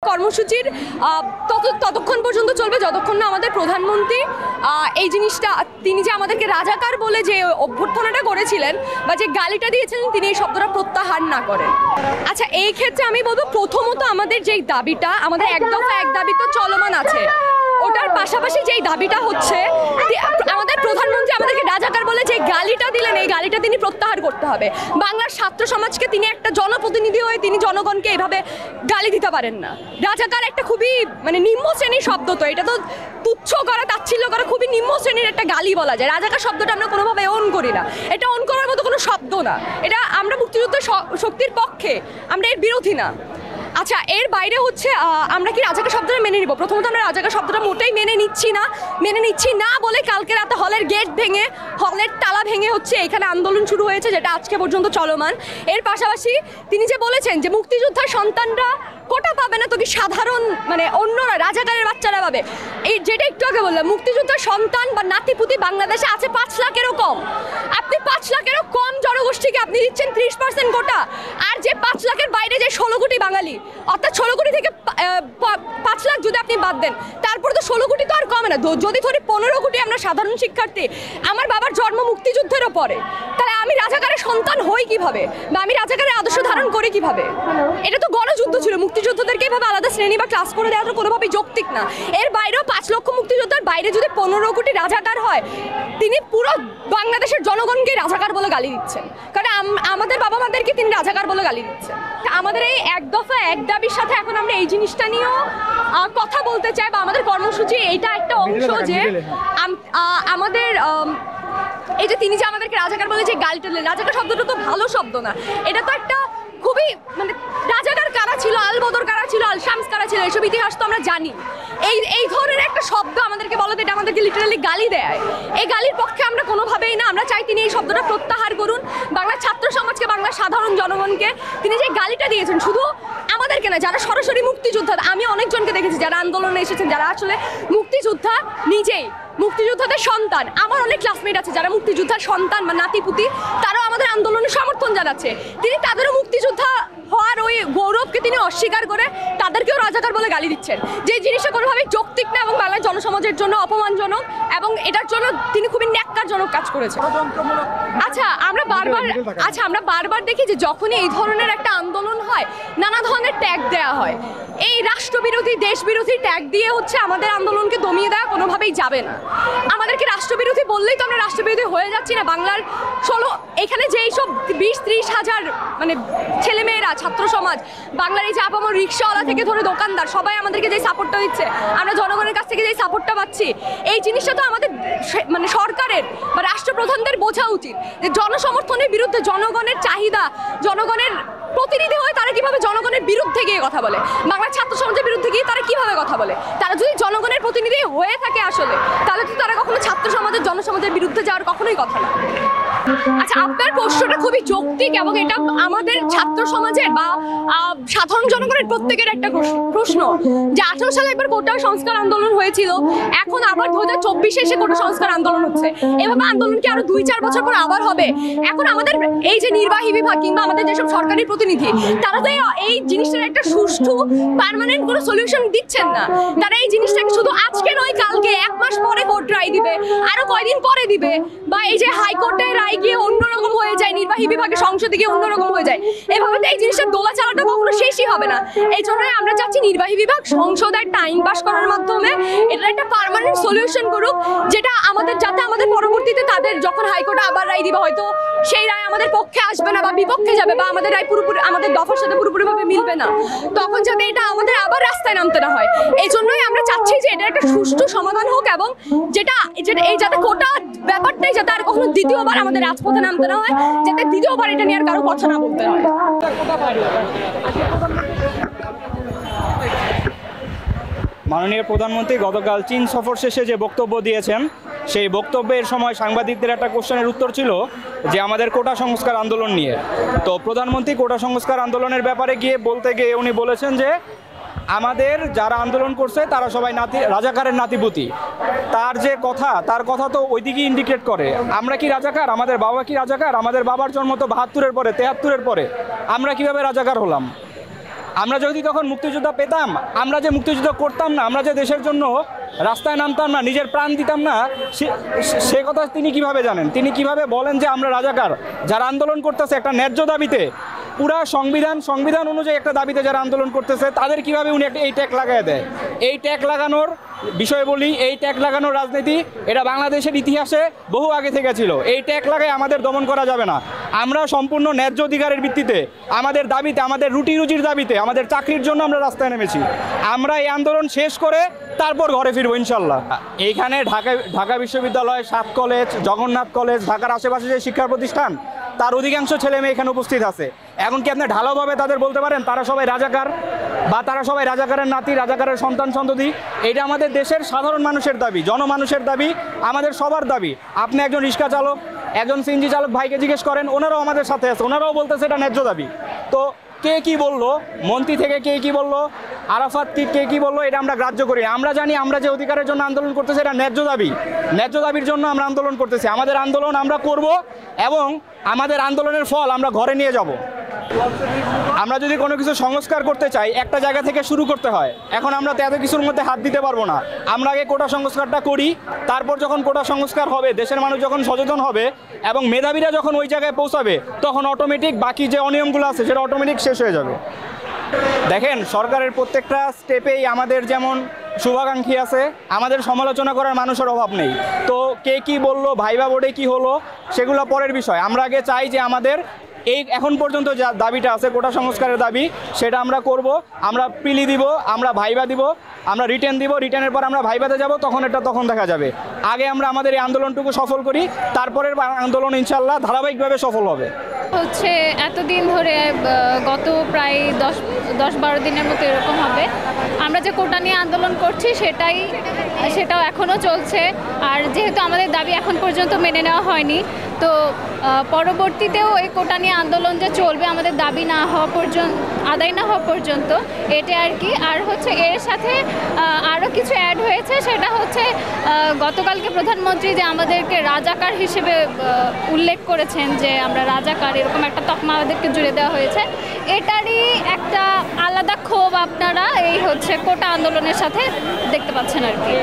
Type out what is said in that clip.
কর্মসূচির ততক্ষণ পর্যন্ত চলবে যতক্ষণ না আমাদের প্রধানমন্ত্রী এই জিনিসটা তিনি যে আমাদেরকে রাজাকার বলে যে অভ্যর্থনাটা করেছিলেন বা যে গালিটা দিয়েছিলেন তিনি এই শব্দটা প্রত্যাহার না করেন। আচ্ছা, এই ক্ষেত্রে আমি বলবো প্রথমত আমাদের যেই দাবিটা, আমাদের এক দফা এক দাবি তো চলমান আছে, ওটার পাশাপাশি যেই দাবিটা হচ্ছে আমাদের প্রধানমন্ত্রী আমাদেরকে রাজাকার বলে যে গালিটা দিলেন এই গালিটা তিনি প্রত্যাহার করতে হবে। বাংলার ছাত্র সমাজকে তিনি একটা জনপ্রতিনিধি হয়ে তিনি জনগণকে এইভাবে গালি দিতে পারেন না। রাজাকার একটা খুবই নিম্ন শ্রেণীর শব্দ, তো এটা তো তুচ্ছ করা তাচ্ছিল্য করা খুবই নিম্ন শ্রেণীর একটা গালি বলা যায়। রাজাকার শব্দটা আমরা কোনোভাবে অন করি না, এটা অন করার মতো কোনো শব্দ না, এটা আমরা মুক্তিযুদ্ধের শক্তির পক্ষে, আমরা এর বিরোধী না। আচ্ছা, এর বাইরে হচ্ছে আমরা কি রাজাকার শব্দটা মেনে নিব? প্রথমত আমরা রাজাকার শব্দটা মোটেই মেনে নিচ্ছি না বলে কালকে রাতে হলের গেট ভেঙে, হলের তালা ভেঙে হচ্ছে এখানে আন্দোলন শুরু হয়েছে, যেটা আজকে পর্যন্ত চলমান। এর পাশাপাশি তিনি যে বলেছেন যে মুক্তিযোদ্ধার সন্তানরা কোটা পাবে না, তো কি সাধারণ অন্যরা রাজাকারের বাচ্চারা পাবে? এই যেটা একটু আগে বললাম, মুক্তিযোদ্ধার সন্তান বা নাতিপুতি বাংলাদেশে আছে 5 লাখেরও কম। আপনি 5 লাখেরও কম জনগোষ্ঠীকে আপনি দিচ্ছেন 30% কোটা, আর যে 5 লাখের বাইরে যে 16 কোটি বাঙালি, অর্থাৎ 16 কোটি থেকে 5 লাখ যদি আপনি বাদ দেন, তারপরে তো 16 কোটি তো আর কমে না। যদি ধরি 15 কোটি আমরা সাধারণ শিক্ষার্থী, আমার বাবার জন্ম মুক্তিযুদ্ধেরও পরে, তাহলে আমি রাজাকারের সন্তান হই কিভাবে, বা আমি রাজাকারের আদর্শ ধারণ করি কিভাবে? এটা তো গণযুদ্ধ ছিল, মুক্তিযোদ্ধাদেরকে এভাবে আলাদা শ্রেণী বা ক্লাস করে দেওয়াটা কোনোভাবেই যৌক্তিক না। এর বাইরেও 5 লক্ষ মুক্তিযোদ্ধার বাইরে যদি 15 কোটি রাজাকার হয়, তিনি পুরো বাংলাদেশের জনগণকে রাজাকার বলে গালি দিচ্ছেন, কারণ আমাদের বাবা মাদেরকে তিনি রাজাকার বলে গালি দিচ্ছেন। আমাদের এই এক দফা এক দাবির সাথে এখন আমরা এই জিনিসটা নিয়েও কথা বলতে চাই, বা আমাদের কর্মসূচি এইটা একটা অংশ যে আমাদের এই যে তিনি যে আমাদেরকে রাজাকার বলে যে গালিটা দিলেন, রাজাকার শব্দটা তো ভালো শব্দ না, এটা তো একটা খুবই রাজাকার কারা ছিল, আলবদর কারা ছিল, আল শামস কারা ছিল, এইসব ইতিহাস তো আমরা জানি। এই ধরনের একটা শব্দ আমাদেরকে বলতে, এটা আমাদেরকে লিটারালি গালি দেয়। এই গালির পক্ষে আমরা কোনোভাবেই না, আমরা চাই তিনি এই শব্দটা প্রত্যাহার করুন। বাংলার ছাত্র সমাজকে, বাংলার সাধারণ জনগণকে তিনি যে গালিটা দিয়েছেন, শুধু আমাদেরকে না, যারা সরাসরি মুক্তিযোদ্ধা, আমি অনেকজনকে দেখেছি যারা আন্দোলনে এসেছেন, যারা আসলে মুক্তিযোদ্ধা নিজেই, মুক্তিযোদ্ধাদের সন্তান। আমার অনেক ক্লাসমেট আছে যারা মুক্তিযোদ্ধার সন্তান বা নাতিপুতি, তারাও আমাদের আন্দোলনে সমর্থন জানাচ্ছে। তিনি তাদেরও মুক্তিযোদ্ধা হওয়ার ওই গৌরবকে তিনি অস্বীকার করে তাদেরকেও রাজাকার বলে গালি দিচ্ছেন, যে জিনিসটা কোনোভাবেই যৌক্তিক না এবং বাংলার জনসমাজের জন্য অপমানজনক, এবং এটার জন্য তিনি খুবই ন্যাক্কারজনক কাজ করেছেন। আচ্ছা, আমরা বারবার দেখি যে যখনই এই ধরনের একটা আন্দোলন হয়, নানা ধরনের ট্যাগ দেওয়া হয়। এই রাষ্ট্রবিরোধী, দেশবিরোধী ট্যাগ দিয়ে হচ্ছে আমাদের আন্দোলনকে দমিয়ে দেওয়া কোনোভাবেই যাবে না। আমাদেরকে রাষ্ট্রবিরোধী বললেই তো আমরা রাষ্ট্রবিরোধী হয়ে যাচ্ছি না। বাংলার এখানে যে এইসব 20-30 হাজার ছেলেমেয়েরা, ছাত্র সমাজ, বাংলার এই যে আপামর রিক্সাওয়ালা থেকে ধরে দোকানদার, সবাই আমাদেরকে যে সাপোর্টটা দিচ্ছে, আমরা জনগণের কাছ থেকে যে সাপোর্টটা পাচ্ছি, এই জিনিসটা তো আমাদের সরকারের বা রাষ্ট্রপ্রধানদের বোঝা উচিত যে জনসমর্থনের বিরুদ্ধে, জনগণের চাহিদা, জনগণের প্রতিনিধি হয়ে তারা কিভাবে জনগণের বিরুদ্ধে গিয়ে কথা বলে, বাংলার ছাত্র সমাজের বিরুদ্ধে গিয়ে তারা কিভাবে কথা বলে। তারা যদি জনগণের প্রতিনিধি হয়ে থাকে আসলে, তাহলে তো তারা কখনো ছাত্র সমাজের, জনসমাজের বিরুদ্ধে যাওয়ার কখনোই কথা না। আচ্ছা, আপনার প্রশ্নটা খুবই যৌক্তিক এবং এটা আমাদের ছাত্র সমাজের বা সাধারণ জনগণের প্রত্যেকের একটা প্রশ্ন, যে 18 সালে একবার কোটা সংস্কার আন্দোলন হয়েছিল, এখন আবার 2024 এসে কোটা সংস্কার আন্দোলন হচ্ছে। এভাবে আন্দোলন কি আরো 2-4 বছর পর আবার হবে? এখন আমাদের এই যে নির্বাহী বিভাগ কিংবা আমাদের যেসব সরকারি প্রতিনিধি, তারা তো এই জিনিসটার একটা সুষ্ঠু পার্মানেন্ট কোনো সলিউশন দিচ্ছেন না। তারা এই জিনিসটাকে শুধু আজকে নয় কালকে, 1 মাস পরে কোর্ট রায় দিবে, আরো কয়দিন পরে দিবে, বা এই যে হাইকোর্টের রায় গিয়ে অন্যরকম হয়ে যায়, নির্বাহী বিভাগে সংসদে গিয়ে অন্যরকম হয়ে যায়। এভাবে তো এই জিনিসটা দোলা চালাটা কখনো শেষই হবে না। এই জন্যই আমরা চাচ্ছি নির্বাহী বিভাগ সংসদ একটা আইন পাস করার মাধ্যমে এটা একটা পার্মানেন্ট সলিউশন করুক, যেটা যাতে আমাদের পরবর্তীতে তাদের যখন হাইকোর্টে আবার রায় দিবে, হয়তো সেই রায় আমাদের পক্ষে আসবে না বা বিপক্ষে যাবে, বা আমাদের রায় পুরোপুরি আমাদের দফার সাথে পুরোপুরিভাবে মিলবে না, তখন যাতে এটা আমাদের আবার রাস্তায় নামতে না হয়। এই জন্যই আমরা চাচ্ছি যে এটা একটা সুষ্ঠু সমাধান হোক, এবং যাতে কোটা ব্যাপারটাই যাতে আর কখনো দ্বিতীয়বার আমাদের রাজপথে নামতে না হয়, যাতে দ্বিতীয়বার এটা নিয়ে আর কারো কথা না বলতে হয়। মাননীয় প্রধানমন্ত্রী গতকাল চীন সফর শেষে যে বক্তব্য দিয়েছেন, সেই বক্তব্যের সময় সাংবাদিকদের একটা কোশ্চেনের উত্তর ছিল যে আমাদের কোটা সংস্কার আন্দোলন নিয়ে। তো প্রধানমন্ত্রী কোটা সংস্কার আন্দোলনের ব্যাপারে বলতে গিয়ে উনি বলেছেন যে আমাদের যারা আন্দোলন করছে তারা সবাই রাজাকারের নাতিপুতি। তার কথা তো ওইদিকে ইন্ডিকেট করে। আমরা কি রাজাকার? আমাদের বাবা কি রাজাকার? আমাদের বাবার জন্ম তো 72-এর পরে, 73-এর পরে। আমরা কিভাবে রাজাকার হলাম? আমরা যদি তখন মুক্তিযোদ্ধা পেতাম, আমরা যে মুক্তিযুদ্ধ করতাম না, আমরা যে দেশের জন্য রাস্তায় নামতাম না, নিজের প্রাণ দিতাম না, সে কথা তিনি কিভাবে জানেন? তিনি কিভাবে বলেন যে আমরা রাজাকার? যারা আন্দোলন করতেছে একটা ন্যায্য দাবিতে, পুরা সংবিধান অনুযায়ী একটা দাবিতে যারা আন্দোলন করতেছে, তাদের কিভাবে উনি এই ট্যাগ লাগায় দেয়? এই ট্যাগ লাগানোর বিষয় বলি, এই ট্যাগ লাগানোর রাজনীতি এটা বাংলাদেশের ইতিহাসে বহু আগে থেকে ছিল। এই ট্যাগ লাগায় আমাদের দমন করা যাবে না। আমরা সম্পূর্ণ ন্যায্য অধিকারের ভিত্তিতে, আমাদের দাবিতে, আমাদের রুটি রুজির দাবিতে, আমাদের চাকরির জন্য আমরা রাস্তায় নেমেছি। আমরা এই আন্দোলন শেষ করে তারপর ঘরে ফিরবো ইনশাল্লাহ। এইখানে ঢাকা বিশ্ববিদ্যালয়, 7 কলেজ, জগন্নাথ কলেজ, ঢাকার আশেপাশে যে শিক্ষা প্রতিষ্ঠান, তার অধিকাংশ ছেলে মেয়ে এখানে উপস্থিত আছে। এখন কি আপনি ঢালাওভাবে তাদের বলতে পারেন তারা সবাই রাজাকার, বা তারা সবাই রাজাকারের নাতি, রাজাকারের সন্তান সন্ততি? এটা আমাদের দেশের সাধারণ মানুষের দাবি, জনমানুষের দাবি, আমাদের সবার দাবি। আপনি একজন রিক্সা চালক, একজন সিএনজি চালক ভাইকে জিজ্ঞেস করেন, ওনারাও আমাদের সাথে আছে, ওনারাও বলতেছে এটা ন্যায্য দাবি। তো কে কি বললো, মন্ত্রী থেকে কে কি বললো, আরাফাত কে কি বললো, এটা আমরা গ্রাহ্য করি। আমরা জানি আমরা যে অধিকারের জন্য আন্দোলন করতেছি এটা ন্যায্য দাবি। ন্যায্য দাবির জন্য আমরা আন্দোলন করতেছি। আমাদের আন্দোলন আমরা করব এবং আমাদের আন্দোলনের ফল আমরা ঘরে নিয়ে যাব। আমরা যদি কোনো কিছু সংস্কার করতে চাই, একটা জায়গা থেকে শুরু করতে হয়। এখন আমরা তো এত কিছুর মধ্যে হাত দিতে পারবো না। আমরা আগে কোটা সংস্কারটা করি, তারপর যখন কোটা সংস্কার হবে, দেশের মানুষ যখন সচেতন হবে এবং মেধাবীরা যখন ওই জায়গায় পৌঁছাবে, তখন অটোমেটিক বাকি যে অনিয়মগুলো আছে সেটা অটোমেটিক শেষ হয়ে যাবে। দেখেন, সরকারের প্রত্যেকটা স্টেপেই আমাদের যেমন শুভাকাঙ্ক্ষী আছে, আমাদের সমালোচনা করার মানুষের অভাব নেই। তো কে কি বললো, ভাইবা বোর্ডে কি হলো, সেগুলো পরের বিষয়। আমরা আগে চাই যে আমাদের এই এখন পর্যন্ত যা দাবিটা আছে কোটা সংস্কারের দাবি, সেটা আমরা করব। আমরা প্রিলি দিব, আমরা ভাইবা দিব, আমরা রিটেন দিব, রিটেনের পর আমরা ভাইবাতে যাব, তখন দেখা যাবে। আগে আমরা আমাদের এই আন্দোলনটুকু সফল করি, তারপরের আন্দোলন ইনশাল্লাহ ধারাবাহিকভাবে সফল হবে। হচ্ছে এতদিন ধরে গত প্রায় 10-12 দিনের মতো এরকম হবে আমরা যে কোটা নিয়ে আন্দোলন করছি, সেটাও এখনও চলছে। আর যেহেতু আমাদের দাবি এখন পর্যন্ত মেনে নেওয়া হয়নি, তো পরবর্তীতেও এই কোটা নিয়ে আন্দোলন যে চলবে আমাদের দাবি না হওয়া পর্যন্ত, আদায় না হওয়া পর্যন্ত, এটা আর কি। আর হচ্ছে এর সাথে আরও কিছু অ্যাড হয়েছে, সেটা হচ্ছে গতকালকে প্রধানমন্ত্রী যে আমাদেরকে রাজাকার হিসেবে উল্লেখ করেছেন, যে আমরা রাজাকার, এরকম একটা তকমা আমাদেরকে জুড়ে দেওয়া হয়েছে। এটারই একটা আলাদা ক্ষোভ আপনারা এই হচ্ছে কোটা আন্দোলনের সাথে দেখতে পাচ্ছেন আর কি।